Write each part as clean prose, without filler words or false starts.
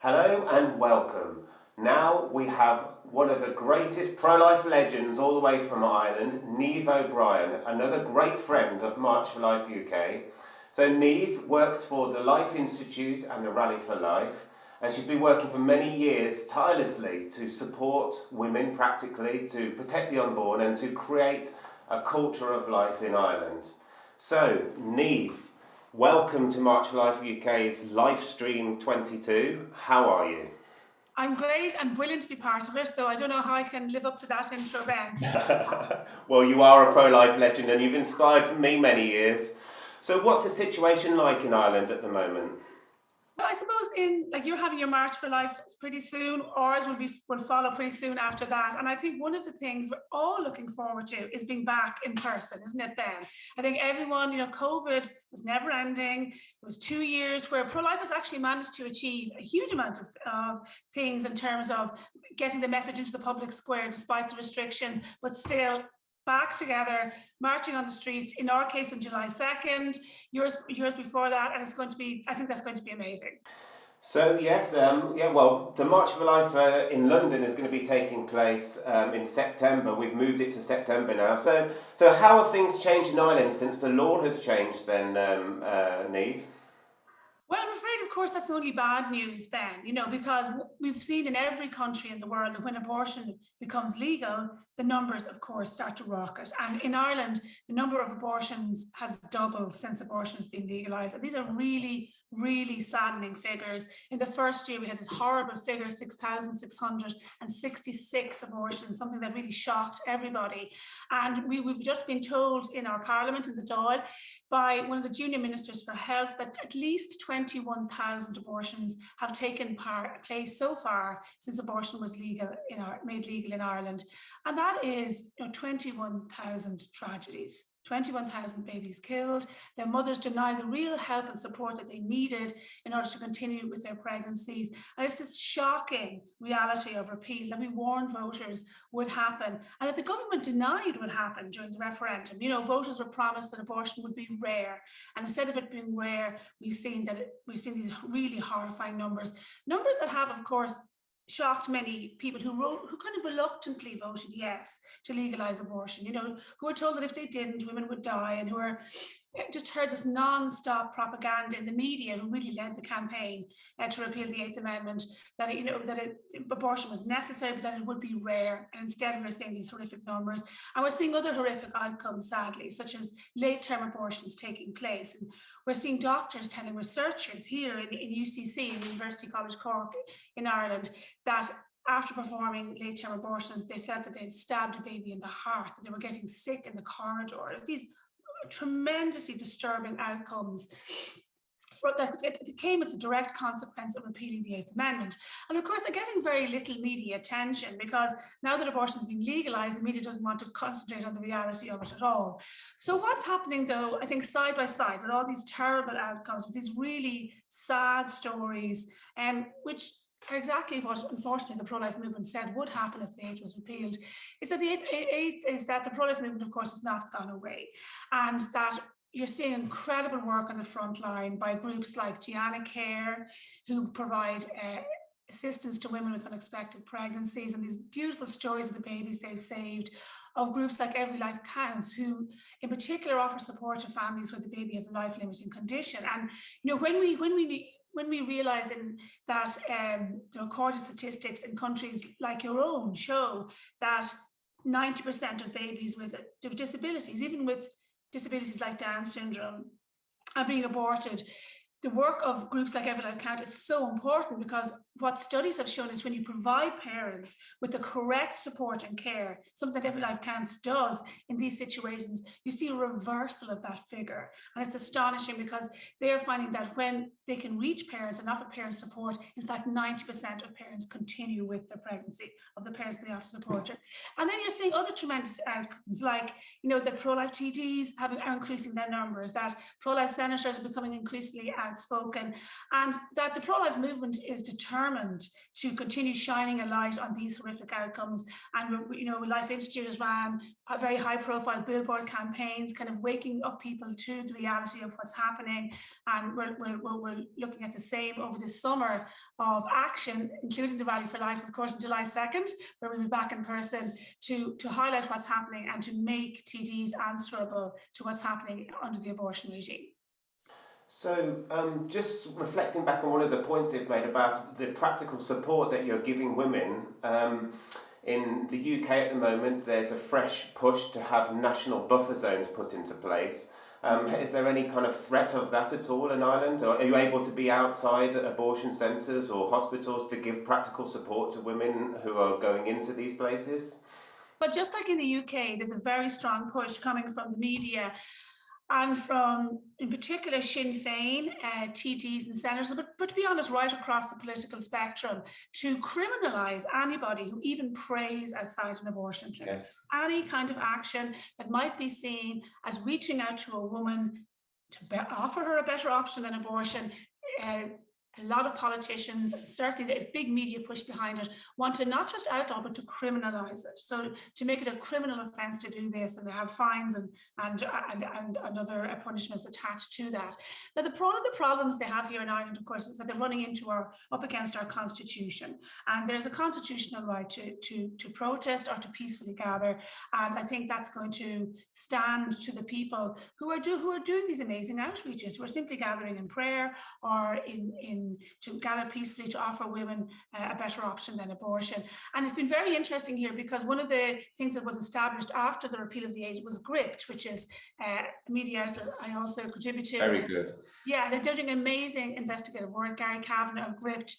Hello and welcome. Now we have one of the greatest pro-life legends all the way from Ireland, Niamh Ui Bhrian, another great friend of March for Life UK. So Niamh works for the Life Institute and the Rally for Life, and she's been working for many years tirelessly to support women practically, to protect the unborn and to create a culture of life in Ireland. So Niamh, welcome to March for Life UK's Livestream 22. How are you? I'm great and brilliant to be part of it, though I don't know how I can live up to that intro, Ben. Well, you are a pro-life legend and you've inspired me many years. So what's the situation like in Ireland at the moment? Well, I suppose you're having your March for Life pretty soon, ours will follow pretty soon after that. And I think one of the things we're all looking forward to is being back in person, isn't it, Ben? I think everyone, COVID was never ending. It was 2 years where pro-life has actually managed to achieve a huge amount of things in terms of getting the message into the public square despite the restrictions, but still back together, marching on the streets, in our case on July 2nd, yours before that, and I think that's going to be amazing. So yes, well, the March for Life in London is going to be taking place in September. We've moved it to September now. So how have things changed in Ireland since the law has changed then, Niamh? Well, I'm afraid, of course, that's only bad news, Ben, because we've seen in every country in the world that when abortion becomes legal, the numbers, of course, start to rocket. And in Ireland, the number of abortions has doubled since abortion has been legalised. And these are really, really saddening figures. In the first year, we had this horrible figure, 6,666 abortions, something that really shocked everybody. And we've just been told in our parliament, in the Dáil, by one of the junior ministers for health that at least 21,000 abortions have taken place so far since abortion was made legal in Ireland. And that is 21,000 tragedies. 21,000 babies killed, their mothers denied the real help and support that they needed in order to continue with their pregnancies. And it's this shocking reality of repeal that we warned voters would happen and that the government denied would happen during the referendum. Voters were promised that abortion would be rare. And instead of it being rare, we've seen these really horrifying numbers that have, of course, shocked many people who kind of reluctantly voted yes to legalize abortion, who were told that if they didn't, women would die, and who were just heard this non-stop propaganda in the media, who really led the campaign to repeal the Eighth Amendment, that abortion was necessary, but that it would be rare. And instead, we're seeing these horrific numbers, and we're seeing other horrific outcomes, sadly, such as late-term abortions taking place. And we're seeing doctors telling researchers here in UCC, in University College Cork in Ireland, that after performing late-term abortions, they felt that they had stabbed a baby in the heart, that they were getting sick in the corridor. These tremendously disturbing outcomes that it came as a direct consequence of repealing the Eighth Amendment. And of course, they're getting very little media attention because now that abortion has been legalized, the media doesn't want to concentrate on the reality of it at all. So what's happening, though, I think side by side with all these terrible outcomes, with these really sad stories, which are exactly what, unfortunately, the pro-life movement said would happen if the eighth was repealed, is that the pro-life movement, of course, has not gone away, and that you're seeing incredible work on the front line by groups like Gianna Care, who provide assistance to women with unexpected pregnancies, and these beautiful stories of the babies they've saved, of groups like Every Life Counts, who in particular offer support to families where the baby has a life-limiting condition. And when we realize that the recorded statistics in countries like your own show that 90% of babies with disabilities, even with disabilities like Down syndrome, are being aborted, the work of groups like Every Life Count is so important, because what studies have shown is when you provide parents with the correct support and care, something that Every Life Counts does in these situations, you see a reversal of that figure. And it's astonishing, because they're finding that when they can reach parents and offer parents support, in fact, 90% of parents continue with their pregnancy, of the parents they offer support to. And then you're seeing other tremendous outcomes, like, that pro-life TDs are increasing their numbers, that pro-life senators are becoming increasingly outspoken, and that the pro-life movement is determined to continue shining a light on these horrific outcomes. And Life Institute has ran a very high-profile billboard campaigns, kind of waking up people to the reality of what's happening. And we're looking at the same over the summer of action, including the Rally for Life, of course, on July 2nd, where we'll be back in person to highlight what's happening and to make TDs answerable to what's happening under the abortion regime. So just reflecting back on one of the points you've made about the practical support that you're giving women, in the UK at the moment there's a fresh push to have national buffer zones put into place. Is there any kind of threat of that at all in Ireland? Or are you able to be outside abortion centres or hospitals to give practical support to women who are going into these places? But just like in the UK, there's a very strong push coming from the media and from, in particular, Sinn Féin, TDs and senators, but to be honest, right across the political spectrum, to criminalise anybody who even prays outside an abortion clinic. Yes. Any kind of action that might be seen as reaching out to a woman to offer her a better option than abortion. A lot of politicians, and certainly a big media push behind it, want to not just outlaw, but to criminalise it. So to make it a criminal offence to do this, and they have fines and other punishments attached to that. Now, one of the problems they have here in Ireland, of course, is that they're running up against our constitution, and there's a constitutional right to protest or to peacefully gather. And I think that's going to stand to the people who are doing these amazing outreaches, who are simply gathering in prayer or to gather peacefully to offer women a better option than abortion. And it's been very interesting here, because one of the things that was established after the repeal of the age was GRIPT, which is a media outlet I also contribute to. Very good. Yeah, they're doing amazing investigative work. Gary Kavanagh of GRIPT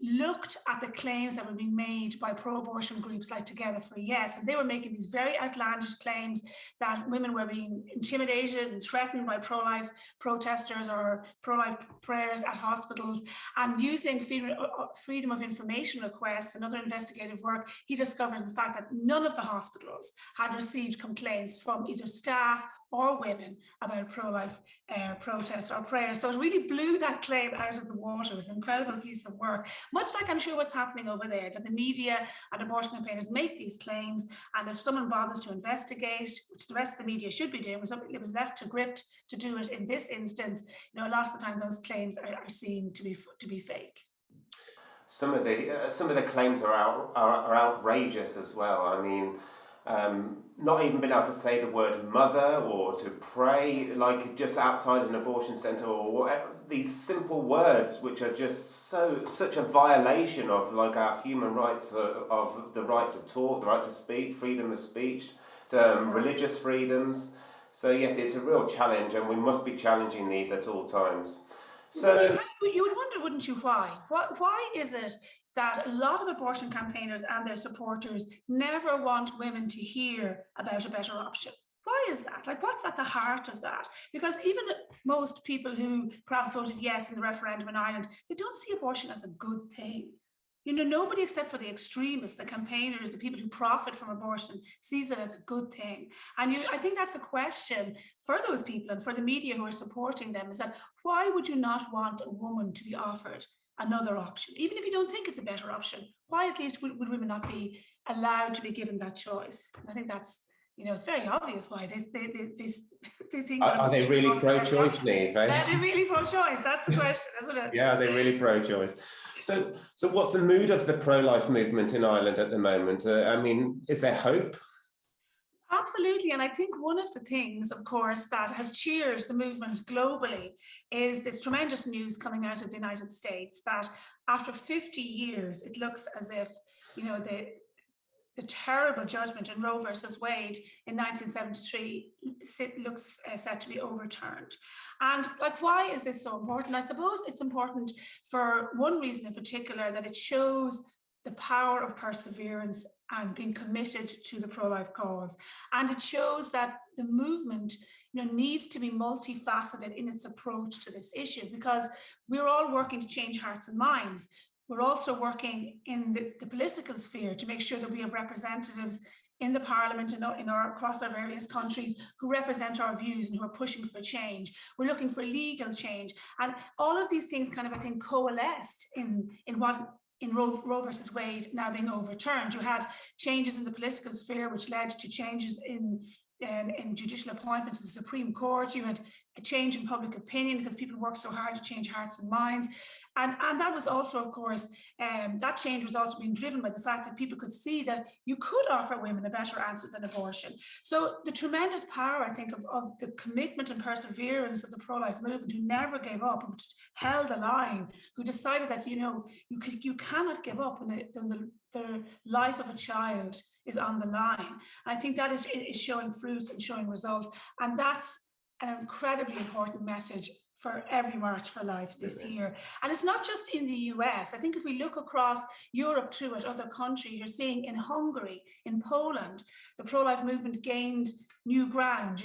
looked at the claims that were being made by pro-abortion groups like Together for Yes, and they were making these very outlandish claims that women were being intimidated and threatened by pro-life protesters or pro-life prayers at hospitals. And using freedom of information requests and other investigative work, he discovered, in fact, that none of the hospitals had received complaints from either staff or women about pro-life protests or prayers. So it really blew that claim out of the water. It was an incredible piece of work, much like I'm sure what's happening over there, that the media and abortion campaigners make these claims, and if someone bothers to investigate, which the rest of the media should be doing, it was left to GRIPT to do it in this instance. A lot of the time those claims are seen to be fake. Some of the claims are outrageous as well. I mean, not even being able to say the word mother or to pray, like just outside an abortion centre, or whatever, these simple words which are just such a violation of like our human rights, of the right to talk, the right to speak, freedom of speech, religious freedoms. So yes, it's a real challenge, and we must be challenging these at all times. So you would wonder, wouldn't you, why? Why is it that a lot of abortion campaigners and their supporters never want women to hear about a better option? Why is that? Like, what's at the heart of that? Because even most people who perhaps voted yes in the referendum in Ireland, they don't see abortion as a good thing. Nobody except for the extremists, the campaigners, the people who profit from abortion, sees it as a good thing. And I think that's a question for those people and for the media who are supporting them, is that why would you not want a woman to be offered another option? Even if you don't think it's a better option, why at least would women not be allowed to be given that choice? And I think that's, it's very obvious why they think. Are they really pro-choice, Niamh? Are they really pro-choice? That's the question, isn't it? Yeah, they're really pro-choice. So what's the mood of the pro-life movement in Ireland at the moment? I mean, is there hope? Absolutely. And I think one of the things, of course, that has cheered the movement globally is this tremendous news coming out of the United States that after 50 years, it looks as if, the terrible judgment in Roe versus Wade in 1973 looks set to be overturned. And why is this so important? I suppose it's important for one reason in particular, that it shows the power of perseverance and being committed to the pro-life cause. And it shows that the movement needs to be multifaceted in its approach to this issue, because we're all working to change hearts and minds. We're also working in the political sphere to make sure that we have representatives in the parliament across our various countries who represent our views and who are pushing for change. We're looking for legal change. And all of these things kind of, I think, coalesced in Roe versus Wade now being overturned. You had changes in the political sphere, which led to changes in judicial appointments to the Supreme Court. You had a change in public opinion because people worked so hard to change hearts and minds. And that was also, of course, that change was also being driven by the fact that people could see that you could offer women a better answer than abortion. So the tremendous power, I think, of the commitment and perseverance of the pro-life movement, who never gave up, who just held the line, who decided that, you cannot give up when the life of a child is on the line. I think that is showing fruits and showing results. And that's an incredibly important message for every March for Life this year. And it's not just in the US. I think if we look across Europe too at other countries, you're seeing in Hungary, in Poland, the pro-life movement gained new ground,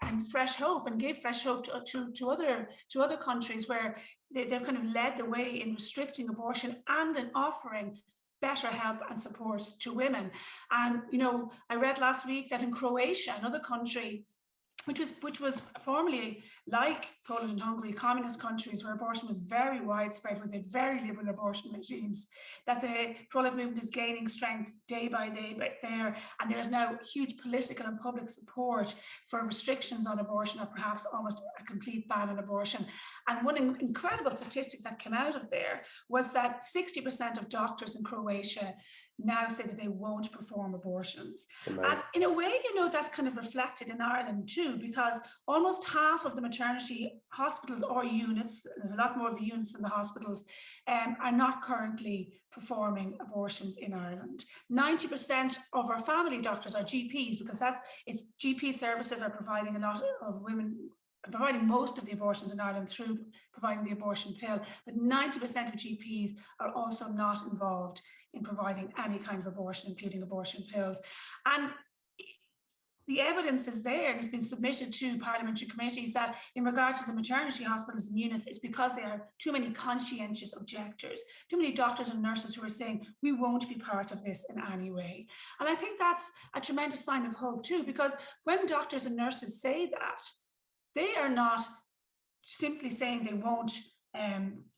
and fresh hope, and gave fresh hope to other countries where they've kind of led the way in restricting abortion and in offering better help and support to women. And I read last week that in Croatia, another country which was formerly, like Poland and Hungary, communist countries where abortion was very widespread, where they had very liberal abortion regimes, that the pro-life movement is gaining strength day by day there, and there is now huge political and public support for restrictions on abortion, or perhaps almost a complete ban on abortion. And one incredible statistic that came out of there was that 60% of doctors in Croatia now say that they won't perform abortions. And in a way, that's kind of reflected in Ireland too, because almost half of the maternity hospitals or units, there's a lot more of the units than the hospitals, are not currently performing abortions in Ireland. 90% of our family doctors are GPs, because it's GP services are providing a lot of women, providing most of the abortions in Ireland through providing the abortion pill, but 90% of GPs are also not involved in providing any kind of abortion, including abortion pills. And the evidence is there and has been submitted to parliamentary committees that in regard to the maternity hospitals and units, it's because there are too many conscientious objectors, too many doctors and nurses who are saying, we won't be part of this in any way. And I think that's a tremendous sign of hope too, because when doctors and nurses say that, they are not simply saying they won't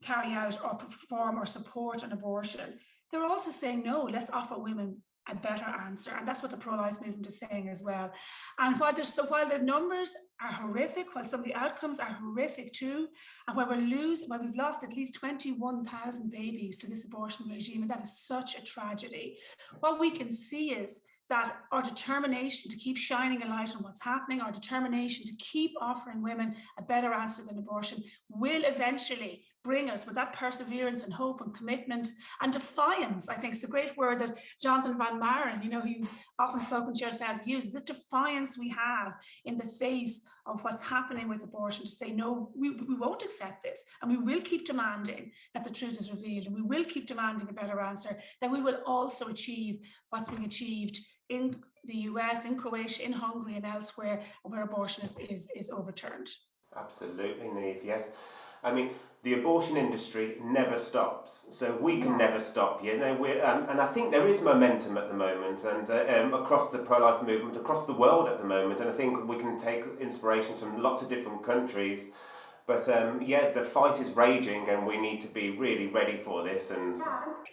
carry out or perform or support an abortion. They're also saying, no, let's offer women a better answer. And that's what the pro-life movement is saying as well. And while the numbers are horrific, while some of the outcomes are horrific too, and while we've lost at least 21,000 babies to this abortion regime, and that is such a tragedy, what we can see is that our determination to keep shining a light on what's happening, our determination to keep offering women a better answer than abortion will eventually bring us with that perseverance and hope and commitment and defiance. I think it's a great word that Jonathan Van Maren, who you've often spoken to yourself, uses, this defiance we have in the face of what's happening with abortion, to say, no, we won't accept this, and we will keep demanding that the truth is revealed, and we will keep demanding a better answer, that we will also achieve what's being achieved in the US, in Croatia, in Hungary and elsewhere where abortion is overturned. Absolutely, Niamh, yes. I mean, the abortion industry never stops, so we can never stop. And I think there is momentum at the moment, and across the pro-life movement, across the world at the moment, and I think we can take inspirations from lots of different countries. But the fight is raging, and we need to be really ready for this. And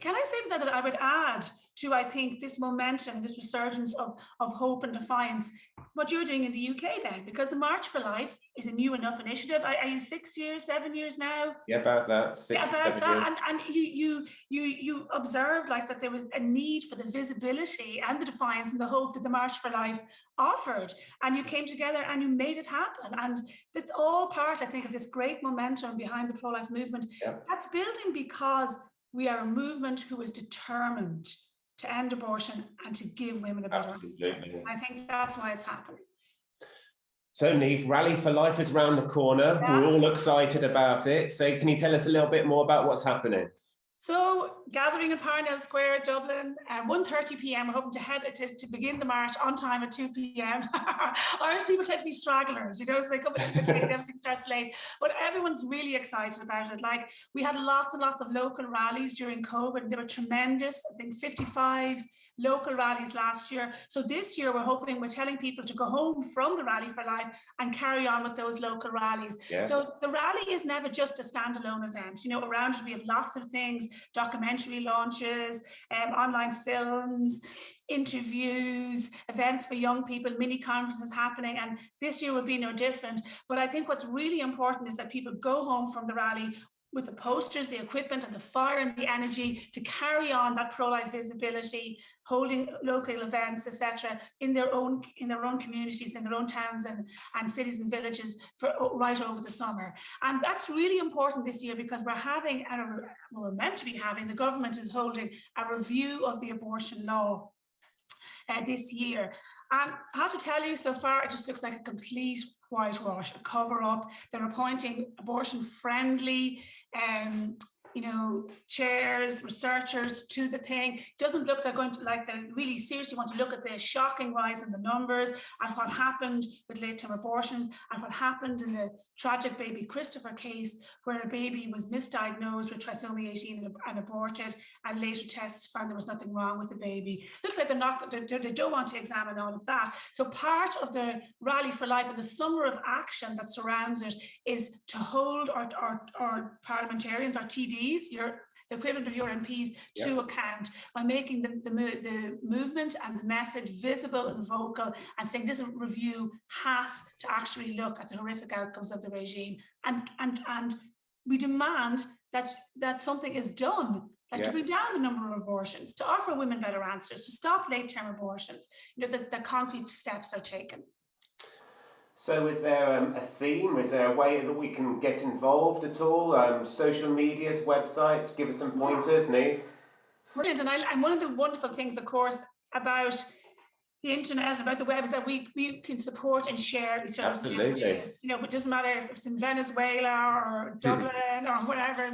can I say to that I would add to, I think, this momentum, this resurgence of hope and defiance, what you're doing in the UK, Ben, because the March for Life is a new enough initiative. Are you 6 years, 7 years now? Yeah, about that. 6, 7 years. And you observed that there was a need for the visibility and the defiance and the hope that the March for Life offered, and you came together and you made it happen. And that's all part, I think, of this great momentum behind the pro-life movement. Yep. That's building because we are a movement who is determined to end abortion and to give women a better answer. I think that's why it's happening. So Niamh, Rally for Life is around the corner. Yeah. We're all excited about it. So can you tell us a little bit more about what's happening? So gathering in Parnell Square, Dublin, 1:30 p.m. We're hoping to head to begin the march on time at 2 p.m. Irish people tend to be stragglers, you know, so they come a little bit late, everything starts late. But everyone's really excited about it. Like, we had lots and lots of local rallies during COVID, and they were tremendous. I think 55 local rallies last year. So this year we're telling people to go home from the Rally for Life and carry on with those local rallies. Yes. So the rally is never just a standalone event. You know, around it we have lots of things: documentary launches, online films, interviews, events for young people, mini conferences happening, and this year will be no different. But I think what's really important is that people go home from the rally with the posters, the equipment, and the fire and the energy to carry on that pro-life visibility, holding local events, etc., in their own communities, in their own towns and cities and villages for right over the summer. And that's really important this year, because we're meant to be having, the government is holding a review of the abortion law this year. And I have to tell you, so far it just looks like a complete whitewash, a cover-up. They're appointing abortion-friendly chairs, researchers to the thing. It doesn't look like they really seriously want to look at the shocking rise in the numbers and what happened with late-term abortions and what happened in the tragic baby Christopher case, where a baby was misdiagnosed with trisomy 18 and aborted, and later tests found there was nothing wrong with the baby. Looks like they don't want to examine all of that. So part of the Rally for Life and the summer of action that surrounds it is to hold our parliamentarians, our TDs, the equivalent of your MPs, to account by making the movement and the message visible and vocal, and saying this review has to actually look at the horrific outcomes of the regime, and we demand that something is done, like to bring down the number of abortions, to offer women better answers, to stop late-term abortions, that concrete steps are taken. So is there a theme? Is there a way that we can get involved at all? Social medias, websites? Give us some pointers, Niamh. Brilliant. And one of the wonderful things, of course, about the internet and about the web is that we can support and share each other's messages. You know, it doesn't matter if it's in Venezuela or Dublin or whatever.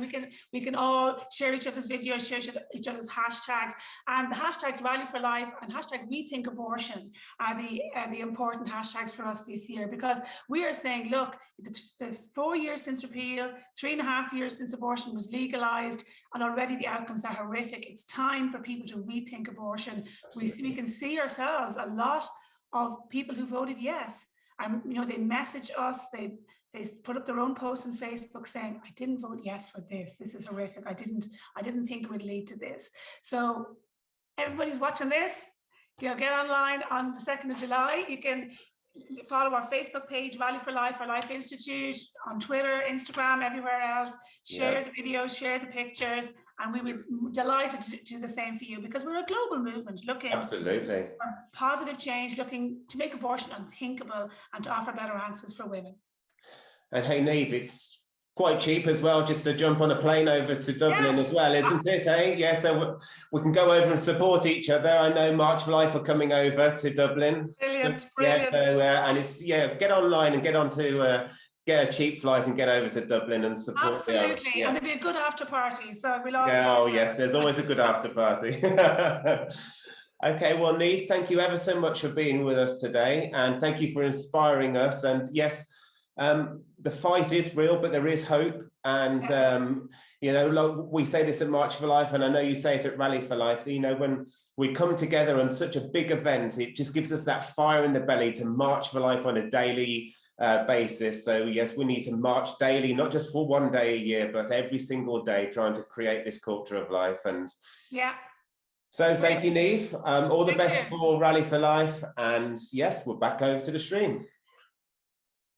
We can all share each other's videos, share each other's hashtags, and the hashtags Rally for Life and hashtag Rethink Abortion are the important hashtags for us this year, because we are saying, look, the 4 years since repeal, 3.5 years since abortion was legalized, and already the outcomes are horrific. It's time for people to rethink abortion. We can see ourselves, a lot of people who voted yes, and they message us, they put up their own posts on Facebook saying, I didn't vote yes for this. This is horrific. I didn't think it would lead to this. So everybody's watching this. Get online on the 2nd of July. You can follow our Facebook page, Rally for Life, our Life Institute, on Twitter, Instagram, everywhere else. Share the videos, share the pictures, and we would be delighted to do the same for you, because we're a global movement looking for positive change, looking to make abortion unthinkable and to offer better answers for women. And hey, Niamh, it's quite cheap as well, just to jump on a plane over to Dublin as well, isn't it? Yeah, so we can go over and support each other. I know March for Life are coming over to Dublin. Brilliant. Yeah, so, and it's get online and get get a cheap flight and get over to Dublin and support. Absolutely, and there'll be a good after party. So we'll all. Oh yes, there's always a good after party. Okay, well, Niamh, thank you ever so much for being with us today, and thank you for inspiring us. And yes, the fight is real, but there is hope. And we say this at March for Life, and I know you say it at Rally for Life. When we come together on such a big event, it just gives us that fire in the belly to march for life on a daily basis. So yes, we need to march daily, not just for one day a year, but every single day, trying to create this culture of life. And so thank you, Niamh. All the best for Rally for Life. And yes, we're back over to the stream.